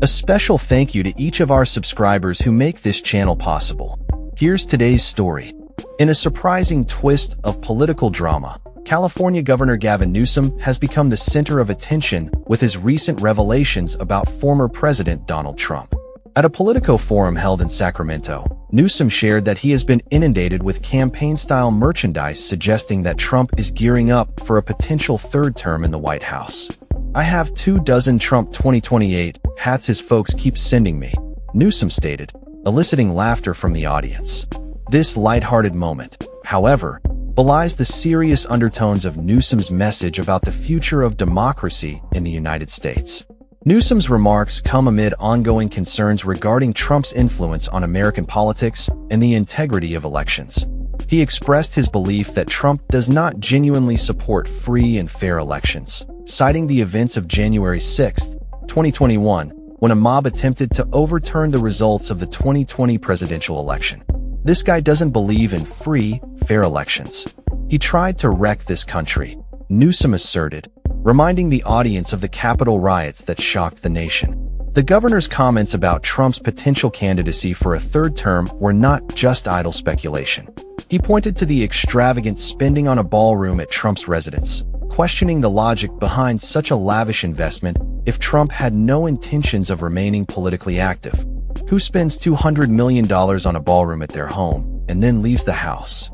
A special thank you to each of our subscribers who make this channel possible. Here's today's story. In a surprising twist of political drama, California Governor Gavin Newsom has become the center of attention with his recent revelations about former President Donald Trump. At a Politico forum held in Sacramento, Newsom shared that he has been inundated with campaign-style merchandise suggesting that Trump is gearing up for a potential third term in the White House. "I have 24 Trump 2028 hats his folks keep sending me," Newsom stated, eliciting laughter from the audience. This lighthearted moment, however, belies the serious undertones of Newsom's message about the future of democracy in the United States. Newsom's remarks come amid ongoing concerns regarding Trump's influence on American politics and the integrity of elections. He expressed his belief that Trump does not genuinely support free and fair elections, citing the events of January 6, 2021, when a mob attempted to overturn the results of the 2020 presidential election. "This guy doesn't believe in free, fair elections. He tried to wreck this country," Newsom asserted, reminding the audience of the Capitol riots that shocked the nation. The governor's comments about Trump's potential candidacy for a third term were not just idle speculation. He pointed to the extravagant spending on a ballroom at Trump's residence, questioning the logic behind such a lavish investment if Trump had no intentions of remaining politically active. Who spends $200 million on a ballroom at their home and then leaves the house?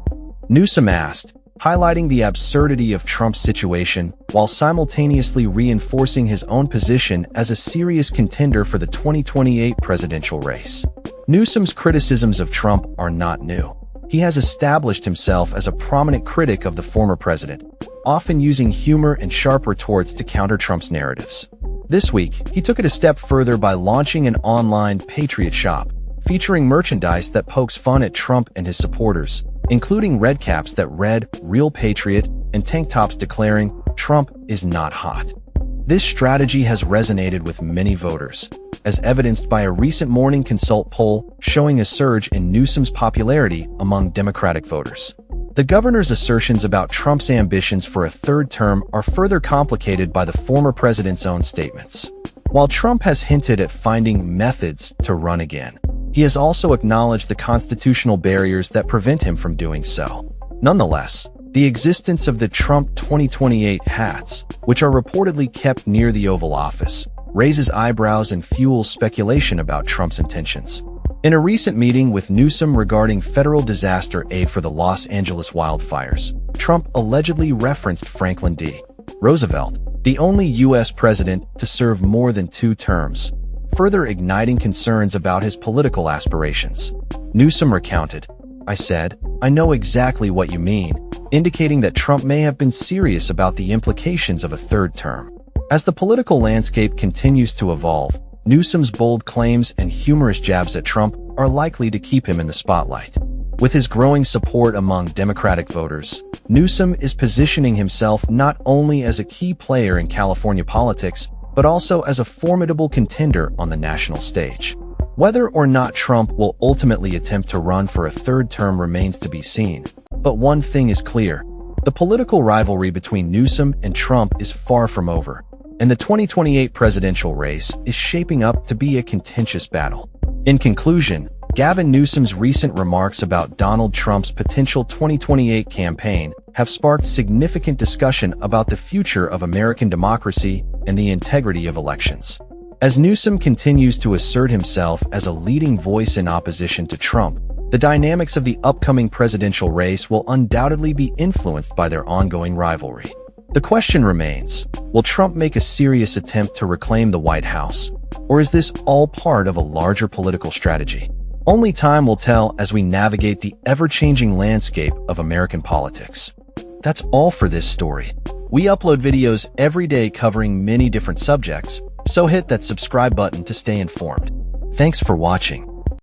Newsom asked, highlighting the absurdity of Trump's situation while simultaneously reinforcing his own position as a serious contender for the 2028 presidential race. Newsom's criticisms of Trump are not new. He has established himself as a prominent critic of the former president, often using humor and sharp retorts to counter Trump's narratives. This week, he took it a step further by launching an online Patriot shop, featuring merchandise that pokes fun at Trump and his supporters, including red caps that read "Real Patriot" and tank tops declaring, "Trump is not hot." This strategy has resonated with many voters, as evidenced by a recent Morning Consult poll showing a surge in Newsom's popularity among Democratic voters. The governor's assertions about Trump's ambitions for a third term are further complicated by the former president's own statements. While Trump has hinted at finding methods to run again, he has also acknowledged the constitutional barriers that prevent him from doing so. Nonetheless, the existence of the Trump 2028 hats, which are reportedly kept near the Oval Office, raises eyebrows and fuels speculation about Trump's intentions. In a recent meeting with Newsom regarding federal disaster aid for the Los Angeles wildfires, Trump allegedly referenced Franklin D. Roosevelt, the only U.S. president to serve more than 2 terms, further igniting concerns about his political aspirations. Newsom recounted, "I said, I know exactly what you mean," indicating that Trump may have been serious about the implications of a third term. As the political landscape continues to evolve, Newsom's bold claims and humorous jabs at Trump are likely to keep him in the spotlight. With his growing support among Democratic voters, Newsom is positioning himself not only as a key player in California politics, but also as a formidable contender on the national stage. Whether or not Trump will ultimately attempt to run for a third term remains to be seen. But one thing is clear: the political rivalry between Newsom and Trump is far from over, and the 2028 presidential race is shaping up to be a contentious battle. In conclusion, Gavin Newsom's recent remarks about Donald Trump's potential 2028 campaign have sparked significant discussion about the future of American democracy and the integrity of elections. As Newsom continues to assert himself as a leading voice in opposition to Trump, the dynamics of the upcoming presidential race will undoubtedly be influenced by their ongoing rivalry. The question remains, will Trump make a serious attempt to reclaim the White House, or is this all part of a larger political strategy? Only time will tell as we navigate the ever-changing landscape of American politics. That's all for this story. We upload videos every day covering many different subjects, so hit that subscribe button to stay informed. Thanks for watching.